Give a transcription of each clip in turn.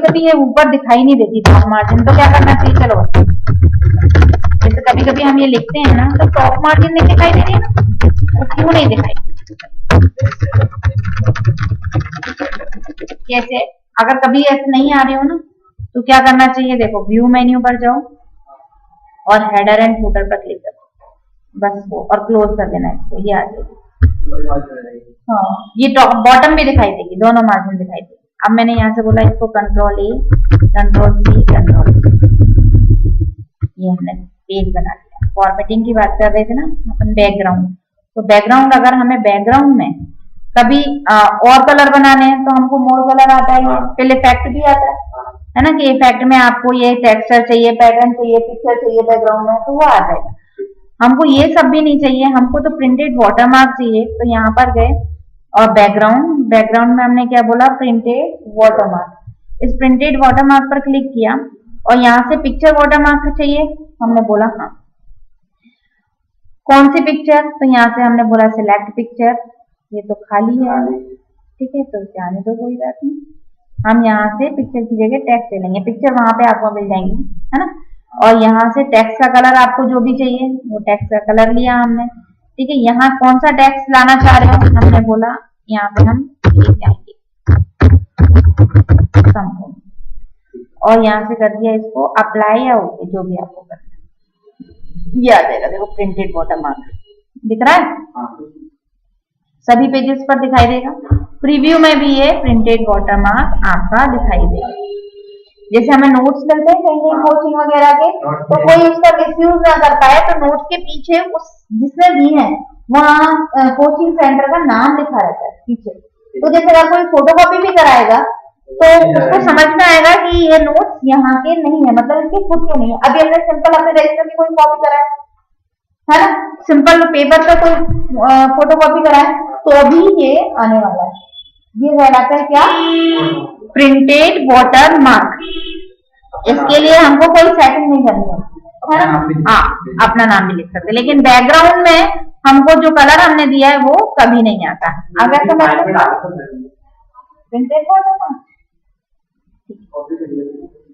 कभी ये ऊपर दिखाई नहीं देती टॉप मार्जिन, तो क्या करना चाहिए, चलो जैसे कभी कभी हम ये लिखते हैं ना तो टॉप मार्जिन नहीं दिखाई दे रही है ना, तो क्यों नहीं दिखाई, कैसे, अगर कभी ऐसे नहीं आ रही हो ना तो क्या करना चाहिए, देखो व्यू मेन्यू पर जाओ और हेडर एंड फुटर पर क्लिक करो, बस वो, और क्लोज कर देना इसको, ये आ जाएगी। हाँ, ये बॉटम भी दिखाई देगी, दोनों मार्जिन दिखाई देगी। अब मैंने यहाँ से बोला इसको control A, control C, control, ये हमने पेज बना लिया। फॉर्मेटिंग की बात कर रहे थे ना अपन, बैकग्राउंड, तो बैकग्राउंड अगर हमें बैकग्राउंड में कभी और कलर बनाने हैं तो हमको मोर कलर आता है, फिर इफेक्ट भी आता है ना, कि इफेक्ट में आपको ये टेक्सचर चाहिए, पैटर्न चाहिए, पिक्चर चाहिए बैकग्राउंड में, तो वो आ जाएगा। हमको ये सब भी नहीं चाहिए, हमको तो प्रिंटेड वाटरमार्क चाहिए, तो यहाँ पर गए और बैकग्राउंड में हमने क्या बोला, प्रिंटेड वाटरमार्क। इस प्रिंटेड वाटरमार्क पर क्लिक किया और यहाँ से पिक्चर वाटरमार्क चाहिए, हमने बोला हाँ। कौन सी पिक्चर, तो यहाँ से हमने बोला सिलेक्ट पिक्चर, ये तो खाली है, ठीक है, तो जाने दो, कोई बात नहीं। हम यहाँ से पिक्चर की जगह टेक्स्ट ले लेंगे, पिक्चर वहां पे आपको मिल जाएंगी, है ना, और यहाँ से टेक्स्ट का कलर आपको जो भी चाहिए वो टेक्स्ट का कलर लिया हमने, ठीक है। यहाँ कौन सा टेक्स्ट लाना चाह रहे हो, हमने बोला यहाँ पे हम ले जाएंगे संपूर्ण, और यहाँ से कर दिया इसको अप्लाई या ओके, जो भी आपको करना है, ये आ जाएगा। देखो प्रिंटेड वाटरमार्क दिख रहा है, सभी पेजेस पर दिखाई देगा। प्रीव्यू में भी ये प्रिंटेड वाटरमार्क आपका दिखाई देगा। जैसे हमें नोट्स मिलते हैं कहीं कहीं कोचिंग वगैरह के, तो कोई उसका मिसयूज ना कर पाए, तो नोट्स के पीछे उस जिसने दी है वहाँ कोचिंग सेंटर का नाम लिखा रहता है पीछे, तो जैसे अगर कोई फोटोकॉपी भी कराएगा तो उसको समझ में आएगा कि ये नोट्स यहाँ के नहीं है, मतलब इसके खुद के नहीं है। अभी हमने सिंपल अपने रजिस्टर की कोई कॉपी कराए, है ना, सिंपल पेपर पे कोई फोटोकॉपी कराए, तो अभी ये आने वाला है, ये कहलाता है क्या, प्रिंटेड वाटरमार्क। इसके लिए हमको कोई सेटिंग नहीं करनी है ना, हाँ अपना नाम भी लिख सकते, लेकिन बैकग्राउंड में हमको जो कलर हमने दिया है वो कभी नहीं आता। अगर तो प्रिंटेड वाटरमार्क,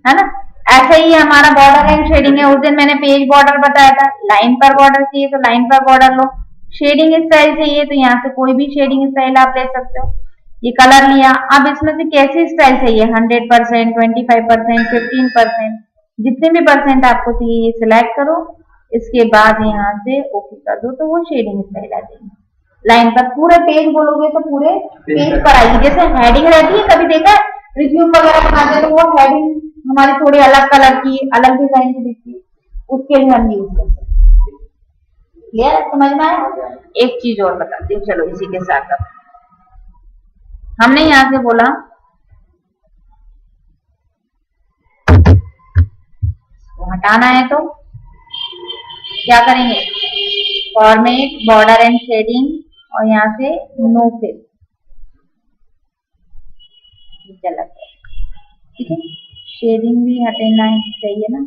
है ना, ऐसे ही हमारा बॉर्डर एंड शेडिंग है। उस दिन मैंने पेज बॉर्डर बताया था, लाइन पर बॉर्डर चाहिए तो लाइन पर बॉर्डर लो, शेडिंग स्टाइल चाहिए तो यहाँ से कोई भी शेडिंग स्टाइल आप ले सकते हो। ये कलर लिया, अब इसमें से कैसी स्टाइल चाहिए, 100%, 25%, 15%, जितने भी परसेंट आपको चाहिए ये सिलेक्ट करो, इसके बाद यहाँ से ओके कर दो, तो वो शेडिंग स्टाइल आ जाएगी। लाइन पर पूरे पेज बोलोगे तो पूरे पेज पर आएगी। जैसे हेडिंग रहती है, कभी देखा रिज्यूम वगैरह बनाते हैं तो वो हेडिंग हमारी थोड़ी अलग कलर की, अलग डिजाइन की दिखती है, उसके लिए हम यूज करते हैं। क्लियर है, समझ में आया? एक चीज और बताती हूँ, चलो इसी के साथ हमने यहाँ से बोला हटाना है तो क्या करेंगे, फॉर्मेट, बॉर्डर एंड शेडिंग, और यहाँ से नो फिल, ठीक है, शेडिंग भी हटाना चाहिए ना,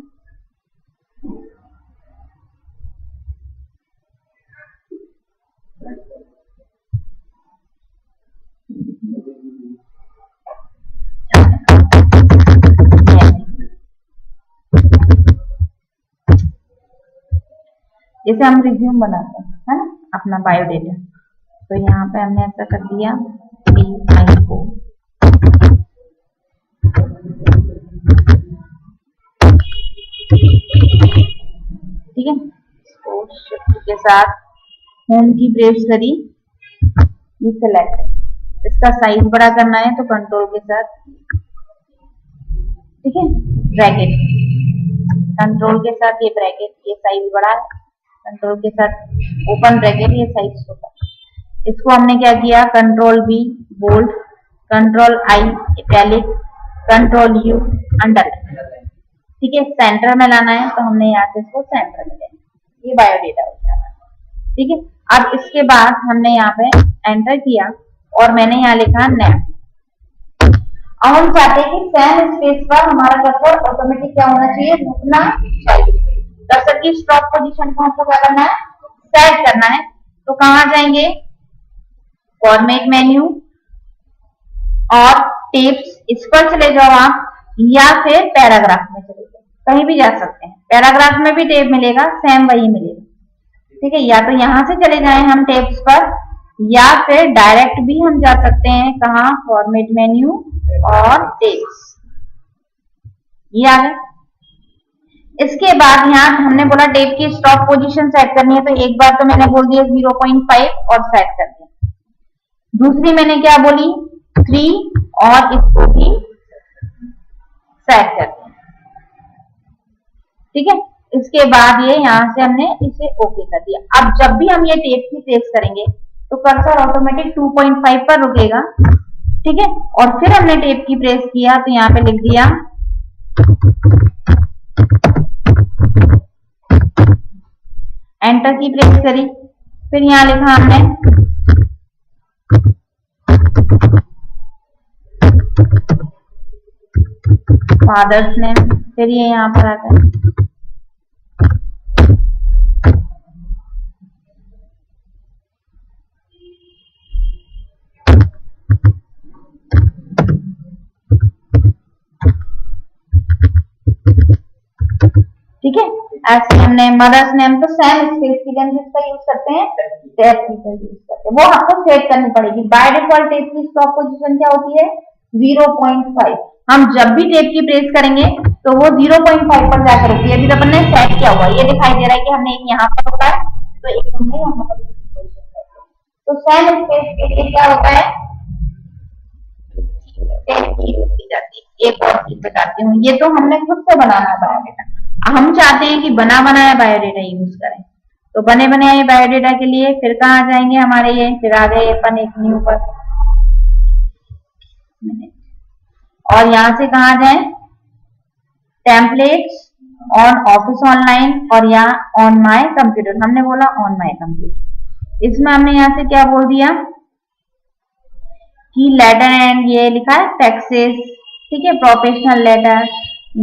जैसे हम रिज्यूम बनाते हैं, है ना, अपना बायोडेटा, तो यहाँ पे हमने ऐसा कर दिया BIO, ठीक है, शिफ्ट के साथ होम की प्रेस करी, ये सेलेक्ट, इसका साइज बड़ा करना है तो कंट्रोल के साथ, ठीक है, ब्रैकेट, कंट्रोल के साथ ये ब्रैकेट, ये साइज बड़ा है, कंट्रोल के साथ ओपन ब्रैकेट, ये साइज छोटा। इसको हमने क्या किया, control B bold, control I italic, control U underline, ठीक है, सेंटर में लाना है तो हमने यहाँ से इसको सेंटर में लेना, ये बायोडेटा हो जाना, ठीक है। अब इसके बाद हमने यहाँ पे एंटर किया और मैंने यहाँ लिखा नेम। अब हम चाहते हैं कि सेम स्पेस पर हमारा कर्सर ऑटोमेटिक क्या होना चाहिए, रुकना चाहिए। कर्सर की स्टॉप पोजीशन को हमको क्या करना है, सेट करना है, तो कहाँ जाएंगे, फॉर्मेट मेन्यू और टिप्स, इस पर चले जाओ आप, या फिर पैराग्राफ में चले जाए, कहीं भी जा सकते हैं। पैराग्राफ में भी टेब मिलेगा, सेम वही मिलेगा, ठीक है। या तो यहां से चले जाएं हम टेब्स पर, या फिर डायरेक्ट भी हम जा सकते हैं कहाँ, फॉर्मेट मेन्यू और टेब्स, ये आ गए। इसके बाद यहाँ हमने बोला टेब की स्टॉप पोजीशन सेट करनी है, तो एक बार तो मैंने बोल दिया 0.5 और सेट कर दिया। दूसरी मैंने क्या बोली 3 और इसको भी सेट कर दिया, ठीक है। इसके बाद ये यहां से हमने इसे ओके कर दिया। अब जब भी हम ये टेब की प्रेस करेंगे तो कर्सर ऑटोमेटिक 2.5 पर रुकेगा, ठीक है। और फिर हमने टेब की प्रेस किया तो यहाँ पे लिख दिया एंटर की प्रेस करी, फिर यहाँ लिखा हमने फादर्स नेम, फिर ये यहाँ पर आता है ठीक है। ऐसे हमने मदर्स नेम तो सेम स्पेस के लिए हम जिसका यूज करते हैं टैब की यूज करते हैं, वो आपको सेट करनी पड़ेगी। बाय डिफॉल्ट टेब की स्टॉप पोजीशन क्या होती है 0.5। हम जब भी टेब की प्रेस करेंगे तो वो 0.5 पर जाकर होती है। अभी तो अपन ने सेट किया हुआ, ये दिखाई दे रहा है कि हमने एक यहाँ पर होता है तो एक हमने यहाँ पर, तो सेम स्पेस के लिए क्या होता है टेब की यूज की जाती है। एक और चीज बताती हूँ, ये तो हमने खुद से बनाना है बायोडेटा, हम चाहते हैं कि बना बनाया बायोडेटा यूज करें, तो बने बनाए बायोडेटा के लिए फिर कहाँ जाएंगे हमारे, ये फिर आ गए अपन एक न्यू पर, और यहां से कहा जाए टेम्पलेट्स ऑन ऑफिस ऑनलाइन, और यहाँ ऑन माय कंप्यूटर, हमने बोला ऑन माय कंप्यूटर। इसमें हमने यहाँ से क्या बोल दिया कि लेटर एंड ये लिखा है फैक्सेस, ठीक है, professional letter,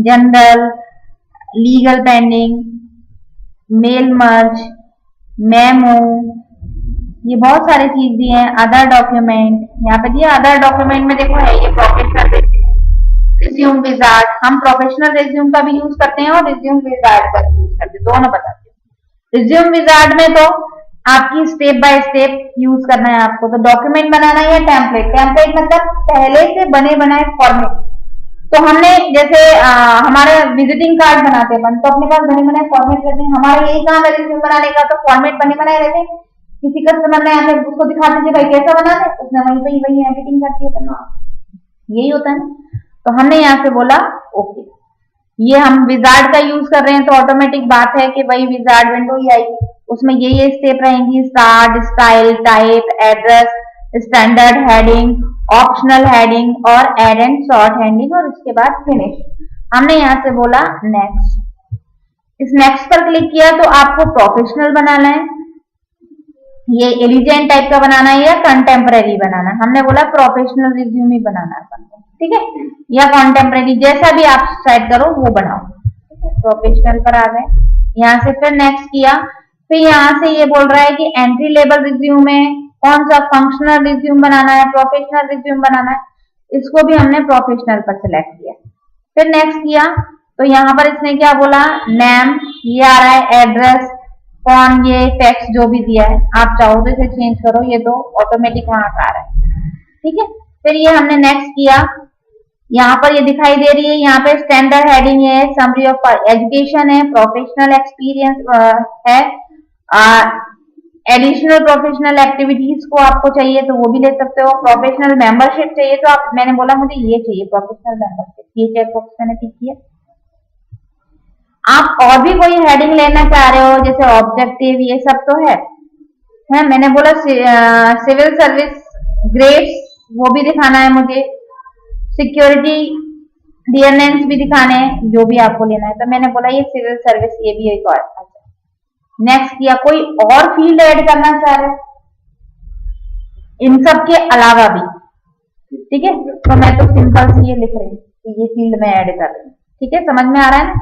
general, legal pending, mail merge, memo, ये बहुत सारी चीज दी है। अदर डॉक्यूमेंट यहाँ पे दिया, अदर डॉक्यूमेंट में देखो है ये प्रोफेशनल रिज्यूम विजार्ड, हम प्रोफेशनल रिज्यूम का भी यूज करते हैं और रिज्यूम विजार्ड का भी यूज करते हैं, दोनों बताते हैं। रिज्यूम विजार्ड में तो आपकी स्टेप बाय स्टेप यूज करना है आपको, तो डॉक्यूमेंट बनाना है या टेम्पलेट, टेम्पलेट मतलब पहले से बने बनाए फॉर्मेट। तो हमने जैसे हमारे विजिटिंग कार्ड बनाते हैं तो अपने पास बने बनाए फॉर्मेट रहते हैं, हमारे यही काम है रिज्यूम बनाने का, तो फॉर्मेट बने बनाए रहते हैं। किसी कस्टमर ने आकर उसको दिखा दीजिए भाई कैसा बना है, उसने वही एडिटिंग करती है करना, यही होता है ना। तो हमने यहाँ से बोला ओके, ये हम विजार्ड का यूज कर रहे हैं तो ऑटोमेटिक बात है कि भाई विजार्ड विंडो ही आएगी, उसमें ये स्टेप रहेंगी, start, style, type, address, standard heading, optional heading और एड एंड शॉर्ट हेडिंग, और उसके बाद फिनिश। हमने यहाँ से बोला नेक्स्ट, इस नेक्स्ट पर क्लिक किया तो आपको प्रोफेशनल बनाना है, ये एलिजेंट टाइप का बनाना है या कंटेम्परेरी बनाना है, हमने बोला प्रोफेशनल रिज्यूम ही बनाना है, ठीक है, या कंटेम्परेरी जैसा भी आप सेट करो वो बनाओ, ठीक है। प्रोफेशनल पर आ गए, यहाँ से फिर नेक्स्ट किया, फिर यहाँ से ये बोल रहा है कि एंट्री लेवल रिज्यूम में कौन सा फंक्शनल रिज्यूम बनाना है, प्रोफेशनल रिज्यूम बनाना है, इसको भी हमने प्रोफेशनल पर सिलेक्ट किया। फिर नेक्स्ट किया तो यहाँ पर इसने क्या बोला, नेम, ये आ रहा है, एड्रेस, फोन, ये टेक्स्ट जो भी दिया है, आप चाहो तो इसे चेंज करो, ये तो ऑटोमेटिक वहां का आ रहा है, ठीक है। फिर ये हमने नेक्स्ट किया, यहाँ पर ये दिखाई दे रही है, यहाँ पे स्टैंडर्ड हेडिंग है, समरी ऑफ एजुकेशन है, प्रोफेशनल एक्सपीरियंस है, एडिशनल प्रोफेशनल एक्टिविटीज को आपको चाहिए तो वो भी ले सकते हो, प्रोफेशनल मेंबरशिप चाहिए तो आप, मैंने बोला मुझे ये चाहिए प्रोफेशनल मेंबरशिप, ये चेक बॉक्स मैंने टिक किया। आप और भी कोई हेडिंग लेना चाह रहे हो जैसे ऑब्जेक्टिव, ये सब तो है, मैंने बोला सिविल सर्विस ग्रेड्स वो भी दिखाना है मुझे, सिक्योरिटी डियरनेंस भी दिखाने हैं, जो भी आपको लेना है, तो मैंने बोला ये सिविल सर्विस, ये भी एक और। नेक्स्ट किया, कोई और फील्ड ऐड करना चाह रहे इन सब के अलावा भी, ठीक है, तो मैं तो सिंपल से ये लिख रही हूँ कि ये फील्ड में ऐड कर रही हूँ, ठीक है, समझ में आ रहा है ना,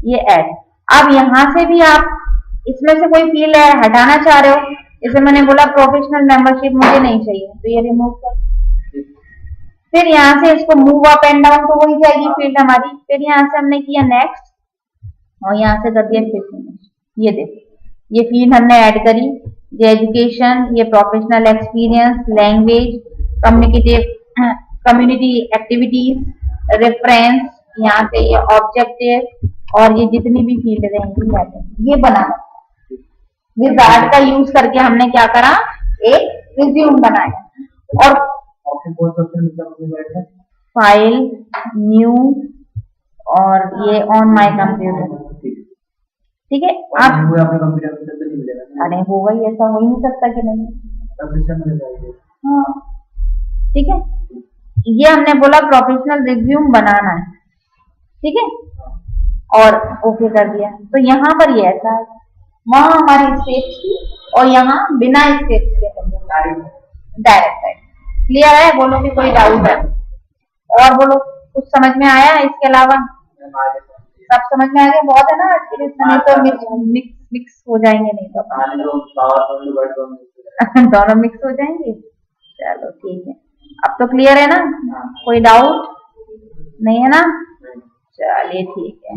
ये ऐड। अब यहां से भी आप इसमें से कोई फील्ड हटाना चाह रहे हो, जैसे मैंने बोला प्रोफेशनल मेंबरशिप मुझे नहीं चाहिए तो ये रिमूव कर, फिर यहाँ से इसको मूव अप एंड डाउन तो हो ही जाएगी फील्ड हमारी। फिर यहाँ से हमने किया नेक्स्ट और यहाँ से कर दिया फिर फिनिश। ये देखो ये फील्ड हमने ऐड करी, ये एजुकेशन, ये professional experience, language, community activities, reference, यहाँ से ये ऑब्जेक्टिव और ये जितनी भी फील्ड रहेंगी ये बनाना। विजार्ड का यूज करके हमने क्या करा, एक रिज्यूम बनाया। और फाइल, न्यू और ये ऑन माय कंप्यूटर, ठीक है। आप अरे होगा ही, ऐसा हो ही नहीं सकता कि नहीं। हाँ ठीक है, ये हमने बोला प्रोफेशनल रिज्यूम बनाना है, ठीक है, और ओके कर दिया। तो यहाँ पर ये ऐसा है, वहां हमारी स्टेप्स थी और यहाँ बिना स्टेप्स के डायरेक्ट है। क्लियर है? बोलो कि कोई डाउट है और बोलो कुछ समझ में आया इसके अलावा? सब समझ में आ गया? बहुत है ना, नहीं तो मिक्स हो जाएंगे, नहीं तो दोनों मिक्स हो जाएंगे। चलो ठीक है, अब तो क्लियर है ना? कोई डाउट नहीं है ना? चलिए ठीक है।